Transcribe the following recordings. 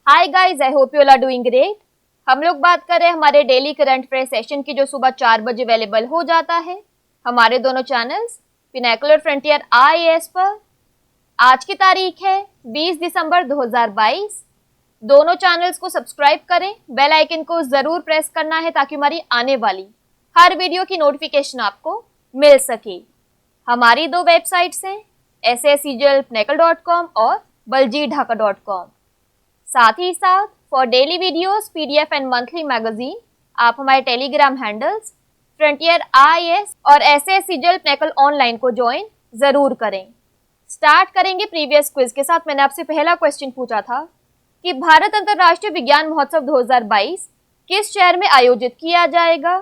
Hi guys, I hope you all are doing great. हम लोग बात कर रहे हैं हमारे डेली करंट अफेयर सेशन की, जो सुबह 4 बजे अवेलेबल हो जाता है हमारे दोनों चैनल्स पिनाकुलर फ्रंटियर आईएएस पर। आज की तारीख है 20 दिसंबर 2022। दोनों चैनल्स को सब्सक्राइब करें, बेल आइकन को जरूर प्रेस करना है ताकि हमारी आने वाली हर वीडियो की नोटिफिकेशन आपको मिल सके। हमारी दो वेबसाइट्स हैं sscglpnacle.com और baljeetdhaka.com। साथ ही साथ for daily videos, PDF and monthly magazine आप हमारे टेलीग्राम हैंडल्स फ्रंटियर आईएएस और एसएससीजीएल पिनाकल ऑनलाइन को ज्वाइन जरूर करें। स्टार्ट करेंगे प्रीवियस क्विज के साथ। मैंने आपसे पहला क्वेश्चन पूछा था कि भारत अंतर्राष्ट्रीय विज्ञान महोत्सव 2022 किस शहर में आयोजित किया जाएगा।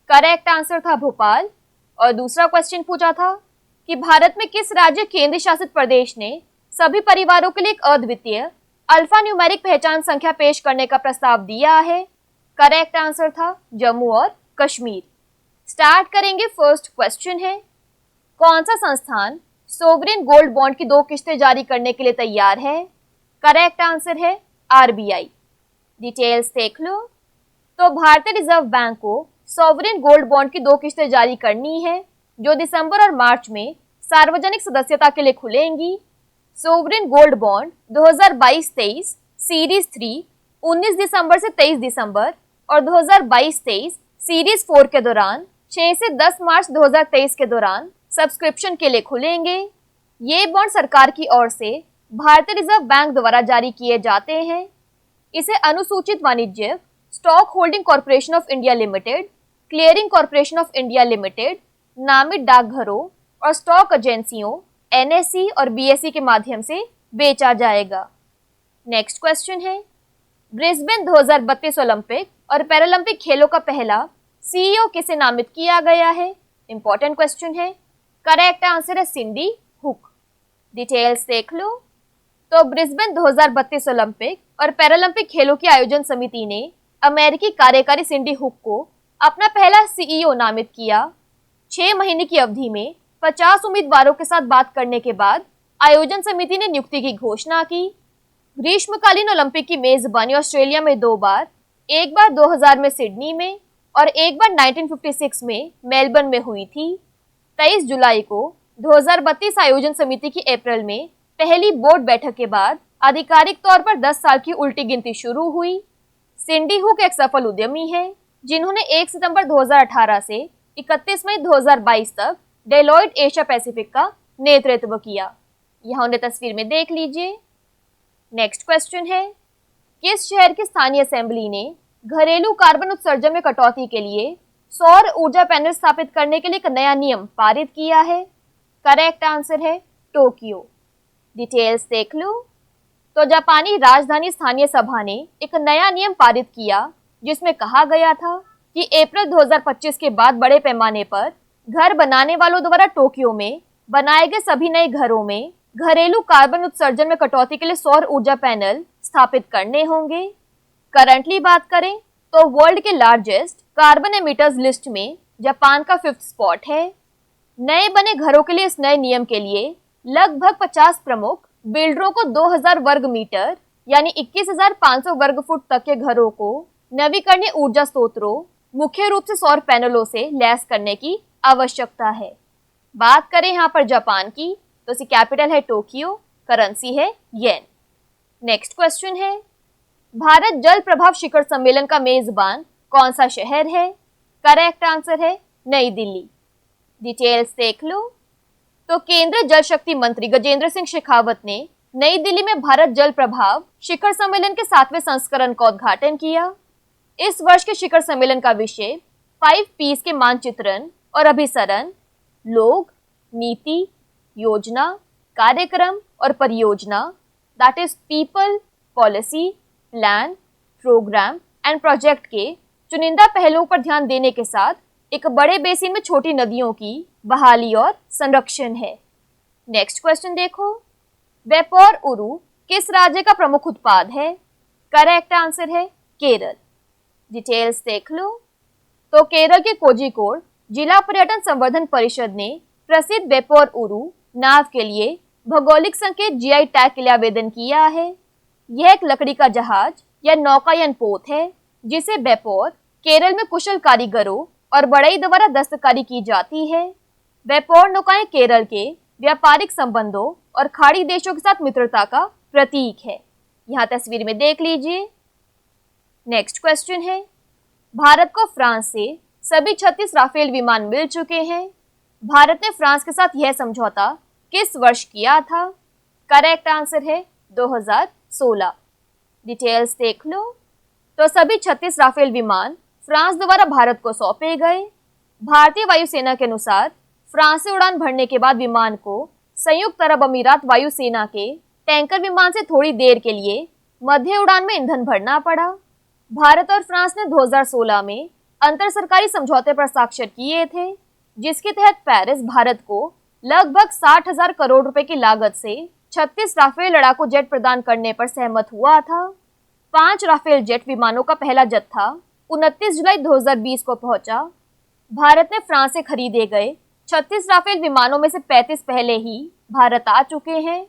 करेक्ट आंसर था भोपाल। और दूसरा क्वेश्चन पूछा था कि भारत में किस राज्य केंद्र शासित प्रदेश ने सभी परिवारों के लिए एक अद्वितीय अल्फा न्यूमेरिक पहचान संख्या पेश करने का प्रस्ताव दिया है। करेक्ट आंसर था जम्मू और कश्मीर। स्टार्ट करेंगे। फर्स्ट क्वेश्चन है, कौन सा संस्थान सोवरेन गोल्ड बॉन्ड की 2 किस्तें जारी करने के लिए तैयार है। करेक्ट आंसर है आरबीआई। डिटेल्स देख लो। तो भारतीय रिजर्व बैंक को सोवरेन गोल्ड बॉन्ड की 2 किस्तें जारी करनी है जो दिसंबर और मार्च में सार्वजनिक सदस्यता के लिए खुलेंगी। सोवरेन गोल्ड बॉन्ड 2022-23 सीरीज 3 19 दिसंबर से 23 दिसंबर और 2022-23 सीरीज 4 के दौरान 6 से 10 मार्च 2023 के दौरान सब्सक्रिप्शन के लिए खुलेंगे। ये बॉन्ड सरकार की ओर से भारतीय रिजर्व बैंक द्वारा जारी किए जाते हैं। इसे अनुसूचित वाणिज्यिक stock holding corporation of India limited, clearing corporation of India limited, नामित डाकघरों और स्टॉक एजेंसियों एनएसई और बीएसई के माध्यम से बेचा जाएगा। नेक्स्ट क्वेश्चन है, ब्रिस्बेन 2032 ओलंपिक और पैरालंपिक खेलों का पहला सीईओ किसे नामित किया गया है। इंपॉर्टेंट क्वेश्चन है। करेक्ट आंसर है सिंडी हुक। डिटेल्स देख लो। तो ब्रिस्बेन 2032 ओलंपिक और पैरालंपिक खेलों की आयोजन समिति ने अमेरिकी कार्यकारी सिंडी हुक को अपना पहला सीईओ नामित किया। 6 महीने की अवधि में 50 उम्मीदवारों के साथ बात करने के बाद आयोजन समिति ने नियुक्ति की घोषणा की। ग्रीष्मकालीन ओलंपिक की मेजबानी ऑस्ट्रेलिया में 2 बार, एक बार 2000 में सिडनी में और एक बार 1956 में मेलबर्न में हुई थी। 23 जुलाई को 2032 आयोजन समिति की अप्रैल में पहली बोर्ड बैठक के बाद आधिकारिक तौर पर 10 साल की उल्टी गिनती शुरू हुई। सिंडी हुक एक सफल उद्यमी है जिन्होंने 1 सितंबर 2018 से 31 मई 2022 तक डेलॉयट एशिया पैसिफिक का नेतृत्व किया। यहाँ उन्हें तस्वीर में देख लीजिए। नेक्स्ट क्वेश्चन है, किस शहर की स्थानीय असेंबली ने घरेलू कार्बन उत्सर्जन में कटौती के लिए सौर ऊर्जा पैनल स्थापित करने के लिए एक नया नियम पारित किया है। करेक्ट आंसर है टोक्यो। डिटेल्स देख लो। तो जापानी राजधानी स्थानीय सभा ने एक नया नियम पारित किया जिसमें कहा गया था कि अप्रैल 2025 के बाद बड़े पैमाने पर घर बनाने वालों द्वारा टोक्यो में बनाए गए सभी नए घरों में घरेलू कार्बन उत्सर्जन में कटौती के लिए सौर ऊर्जा पैनल स्थापित करने होंगे। करंटली बात करें तो वर्ल्ड के लार्जेस्ट कार्बन एमिटर्स लिस्ट में जापान का 5th स्पॉट है। नए बने घरों के लिए इस नए नियम के लिए लगभग 50 प्रमुख बिल्डरों को 2000 वर्ग मीटर यानी 21,500 वर्ग फुट तक के घरों को नवीकरणीय ऊर्जा स्रोतों, मुख्य रूप से सौर पैनलों से लैस करने की आवश्यकता है। बात करें यहाँ पर जापान की तो इसकी कैपिटल है टोक्यो, करेंसी है येन। नेक्स्ट क्वेश्चन है, भारत जल प्रभाव शिखर सम्मेलन का मेजबान कौन सा शहर है। करेक्ट आंसर है नई दिल्ली। डिटेल्स देख लो। तो केंद्रीय जल शक्ति मंत्री गजेंद्र सिंह शेखावत ने नई दिल्ली में भारत जल प्रभाव शिखर सम्मेलन के 7वें संस्करण का उद्घाटन किया। इस वर्ष के शिखर सम्मेलन का विषय 5 P's के मानचित्रण और अभिसरण, लोग, नीति, योजना, कार्यक्रम और परियोजना, that is people, policy, plan, program and project के चुनिंदा पहलुओं पर ध्यान देने के साथ एक बड़े बेसिन में छोटी नदियों की बहाली और संरक्षण है। नेक्स्ट क्वेश्चन देखो, वेपोर उरु किस राज्य का प्रमुख उत्पाद है। करेक्ट आंसर है केरल। डिटेल्स देख लो। तो केरल के कोझिकोड जिला पर्यटन संवर्धन परिषद ने प्रसिद्ध वेपोर उरु नाव के लिए भौगोलिक संकेत जीआई टैग के लिए आवेदन किया है। यह एक लकड़ी का जहाज या नौकायन पोत है जिसे बेपोर केरल में कुशल कारीगरों और बढ़ई द्वारा दस्तकारी की जाती है। बेपोर नौकाएं केरल के व्यापारिक संबंधों और खाड़ी देशों के साथ मित्रता का प्रतीक है। यहाँ तस्वीर में देख लीजिए। नेक्स्ट क्वेश्चन है, भारत को फ्रांस से सभी 36 राफेल विमान मिल चुके हैं। भारत ने फ्रांस के साथ यह समझौता किस वर्ष किया था? करेक्ट आंसर है 2016। डिटेल्स देख लो। तो सभी 36 राफेल विमान फ्रांस द्वारा भारत को सौंपे गए। भारतीय वायुसेना के अनुसार फ्रांस से उड़ान भरने के बाद विमान को संयुक्त अरब अमीरात वायुसेना के टैंकर विमान से थोड़ी देर के लिए मध्य उड़ान में ईंधन भरना पड़ा। भारत और फ्रांस ने 2016 में अंतर सरकारी समझौते पर हस्ताक्षर किए थे, जिसके तहत पेरिस भारत को लगभग 60,000 करोड़ रुपए की लागत से 36 राफेल लड़ाकू जेट प्रदान करने पर सहमत हुआ था। 5 राफेल जेट विमानों का पहला जत्था 29 जुलाई 2020 को पहुंचा। भारत ने फ्रांस से खरीदे गए 36 राफेल विमानों में से 35 पहले ही भारत आ चुके हैं।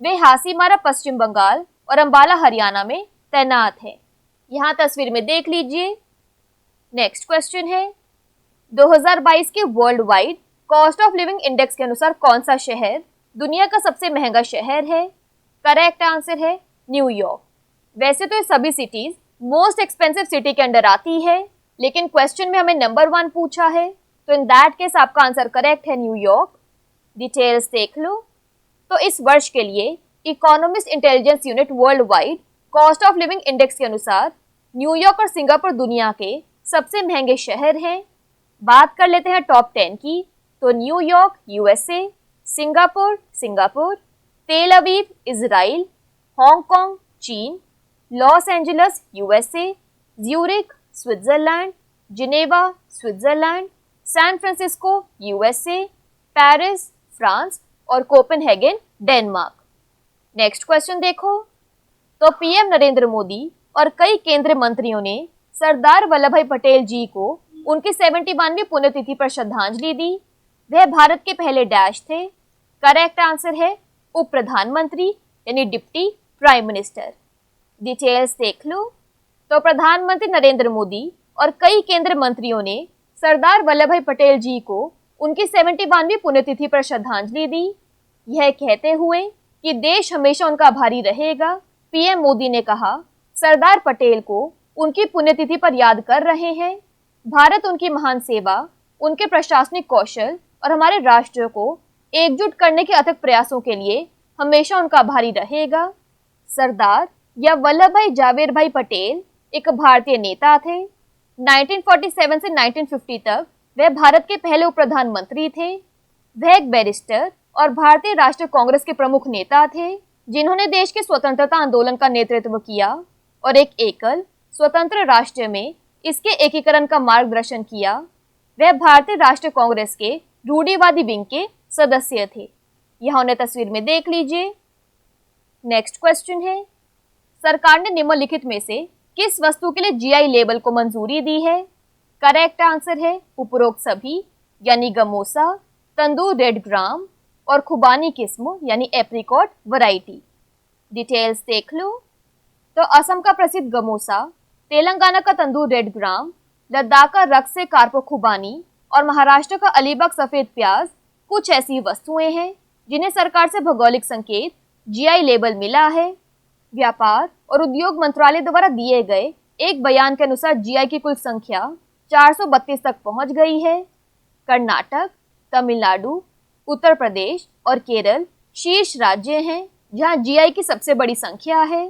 वे हासीमारा पश्चिम बंगाल और अंबाला हरियाणा में तैनात है। यहाँ तस्वीर में देख लीजिए। नेक्स्ट क्वेश्चन है, 2022 के world wide cost of living index के अनुसार कौन सा शहर दुनिया का सबसे महंगा शहर है? करेक्ट आंसर है न्यूयॉर्क। वैसे तो ये सभी सिटीज मोस्ट एक्सपेंसिव सिटी के अंडर आती है, लेकिन क्वेश्चन में हमें नंबर 1 पूछा है, तो इन दैट केस आपका आंसर करेक्ट है न्यूयॉर्क। डिटेल्स देख लो। तो इस वर्ष के लिए economist intelligence unit world wide cost of living index के अनुसार न्यूयॉर्क और सिंगापुर दुनिया के सबसे महंगे शहर हैं। बात कर लेते हैं टॉप 10 की। तो New York USA, Singapore, Tel Aviv Israel, Hong Kong चीन, Los Angeles USA, Zurich Switzerland, Geneva Switzerland, San Francisco USA, Paris France और कोपेनहेगन डेनमार्क। नेक्स्ट क्वेश्चन देखो। तो पीएम नरेंद्र मोदी और कई केंद्रीय मंत्रियों ने सरदार वल्लभ भाई पटेल जी को उनकी 71वीं पुण्यतिथि पर श्रद्धांजलि दी। वह भारत के पहले डैश थे। करेक्ट आंसर है उप प्रधानमंत्री यानी डिप्टी प्राइम मिनिस्टर। डिटेल्स देख लो। तो प्रधानमंत्री नरेंद्र मोदी और कई केंद्रीय मंत्रियों ने सरदार वल्लभ भाई पटेल जी को उनकी 71वीं पुण्यतिथि पर श्रद्धांजलि दी, यह कहते हुए कि देश हमेशा उनका आभारी रहेगा। पीएम मोदी ने कहा, सरदार पटेल को उनकी पुण्यतिथि पर याद कर रहे हैं। भारत उनकी महान सेवा, उनके प्रशासनिक कौशल और हमारे राष्ट्र को एकजुट करने के अथक प्रयासों के लिए हमेशा उनका आभारी रहेगा। सरदार या वल्लभ भाई जावेर भाई पटेल एक भारतीय नेता थे। 1947 से 1950 तक वह भारत के पहले उप प्रधानमंत्री थे। वह एक बैरिस्टर और भारतीय राष्ट्रीय कांग्रेस के प्रमुख नेता थे, जिन्होंने देश के स्वतंत्रता आंदोलन का नेतृत्व किया और एक एकल स्वतंत्र राष्ट्र में इसके एकीकरण का मार्गदर्शन किया। वह भारतीय राष्ट्रीय कांग्रेस के रूढ़िवादी विंग के सदस्य थे। यहाँ उन्हें तस्वीर में देख लीजिए। नेक्स्ट क्वेश्चन है, सरकार ने निम्नलिखित में से किस वस्तु के लिए जीआई लेबल को मंजूरी दी है? करेक्ट आंसर है उपरोक्त सभी, यानी गमोसा, तंदूर रेड ग्राम और खुबानी किस्म यानी एप्रिकॉट वैरायटी। डिटेल्स देख लो। तो असम का प्रसिद्ध गमोसा, तेलंगाना का तंदूर रेड ग्राम, लद्दाख का रक्त से कार्पो खुबानी और महाराष्ट्र का अलीबाग सफेद प्याज कुछ ऐसी वस्तुएं हैं जिन्हें सरकार से भौगोलिक संकेत जीआई लेबल मिला है। व्यापार और उद्योग मंत्रालय द्वारा दिए गए एक बयान के अनुसार जीआई की कुल संख्या 432 तक पहुंच गई है। कर्नाटक, तमिलनाडु, उत्तर प्रदेश और केरल शीर्ष राज्य हैं जहां जीआई की सबसे बड़ी संख्या है।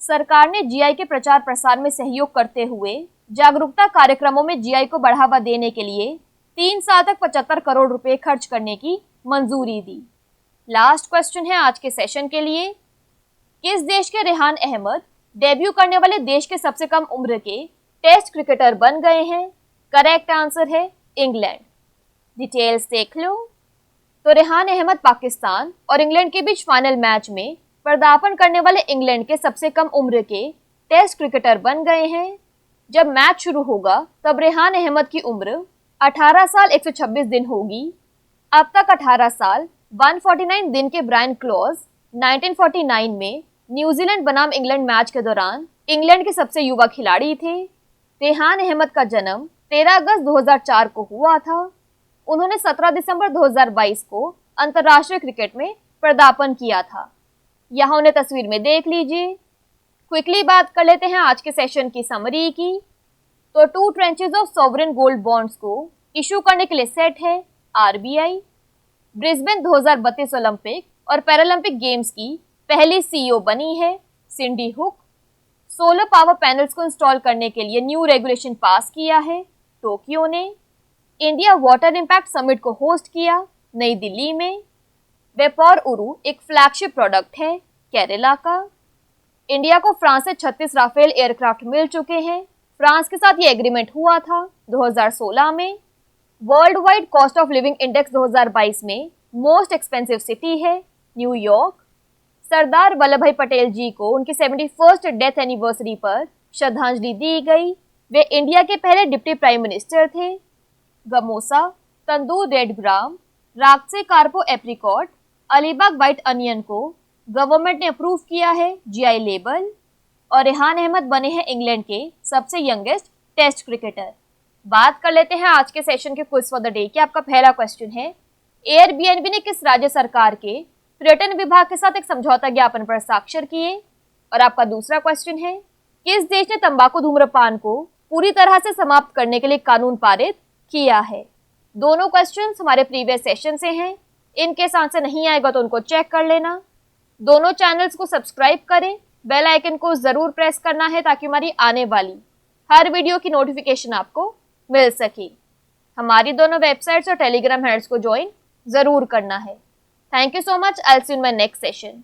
सरकार ने जीआई के प्रचार प्रसार में सहयोग करते हुए जागरूकता कार्यक्रमों में जीआई को बढ़ावा देने के लिए 3 साल तक 75 करोड़ रुपए खर्च करने की मंजूरी दी। लास्ट क्वेश्चन है आज के सेशन के लिए, किस देश के रेहान अहमद डेब्यू करने वाले देश के सबसे कम उम्र के टेस्ट क्रिकेटर बन गए हैं? करेक्ट आंसर है इंग्लैंड। डिटेल्स देख लो। तो रेहान अहमद पाकिस्तान और इंग्लैंड के बीच फाइनल मैच में पदार्पण करने वाले इंग्लैंड के सबसे कम उम्र के टेस्ट क्रिकेटर बन गए हैं। जब मैच शुरू होगा तब रेहान अहमद की उम्र 18 साल 126 दिन होगी। अब तक 18 साल 149 दिन के ब्रायन क्लॉज 1949 में न्यूजीलैंड बनाम इंग्लैंड मैच के दौरान इंग्लैंड के सबसे युवा खिलाड़ी थे। रेहान अहमद का जन्म 13 अगस्त 2004 को हुआ था। उन्होंने 17 दिसंबर 2022 को अंतर्राष्ट्रीय क्रिकेट में पदार्पण किया था। यहाँ उन्हें तस्वीर में देख लीजिए। क्विकली बात कर लेते हैं आज के सेशन की समरी की। तो 2 trenches of sovereign gold bonds को इशू करने के लिए सेट है आरबीआई। ब्रिस्बेन 2032 ओलंपिक और पैरालंपिक गेम्स की पहली सीईओ बनी है सिंडी हुक। सोलर पावर पैनल्स को इंस्टॉल करने के लिए न्यू रेगुलेशन पास किया है टोक्यो ने। इंडिया वाटर इंपैक्ट समिट को होस्ट किया नई दिल्ली में। वेपौर उरू एक फ्लैगशिप प्रोडक्ट है केरला का। इंडिया को फ्रांस से 36 राफेल एयरक्राफ्ट मिल चुके हैं। फ्रांस के साथ ये एग्रीमेंट हुआ था 2016 में। World wide cost of living index 2022 में मोस्ट एक्सपेंसिव सिटी है न्यूयॉर्क। सरदार वल्लभ भाई पटेल जी को उनकी 71st डेथ एनिवर्सरी पर श्रद्धांजलि दी गई। वे इंडिया के पहले डिप्टी प्राइम मिनिस्टर थे। Gamosa, Tandur red gram, Raktsey Karpo apricot, Alibag white onion को गवर्नमेंट ने अप्रूव किया है जीआई लेबल। और रेहान अहमद बने हैं इंग्लैंड के सबसे यंगेस्ट टेस्ट क्रिकेटर। बात कर लेते हैं आज के सेशन के क्विज फॉर द डे की। आपका पहला क्वेश्चन है, एयरबीएनबी ने किस राज्य सरकार के पर्यटन विभाग के साथ एक समझौता ज्ञापन पर हस्ताक्षर किए। और आपका दूसरा क्वेश्चन है, किस देश ने तंबाकू धूम्रपान को पूरी तरह से समाप्त करने के लिए कानून पारित किया है। दोनों क्वेश्चंस हमारे प्रीवियस सेशन से हैं। इनके आंसर नहीं आएगा तो उनको चेक कर लेना। दोनों चैनल्स को सब्सक्राइब करें, बेल आइकन को जरूर प्रेस करना है ताकि हमारी आने वाली हर वीडियो की नोटिफिकेशन आपको मिल सके। हमारी दोनों वेबसाइट्स और टेलीग्राम हैंडल्स को ज्वाइन जरूर करना है। Thank you so much. I will see you in my next session.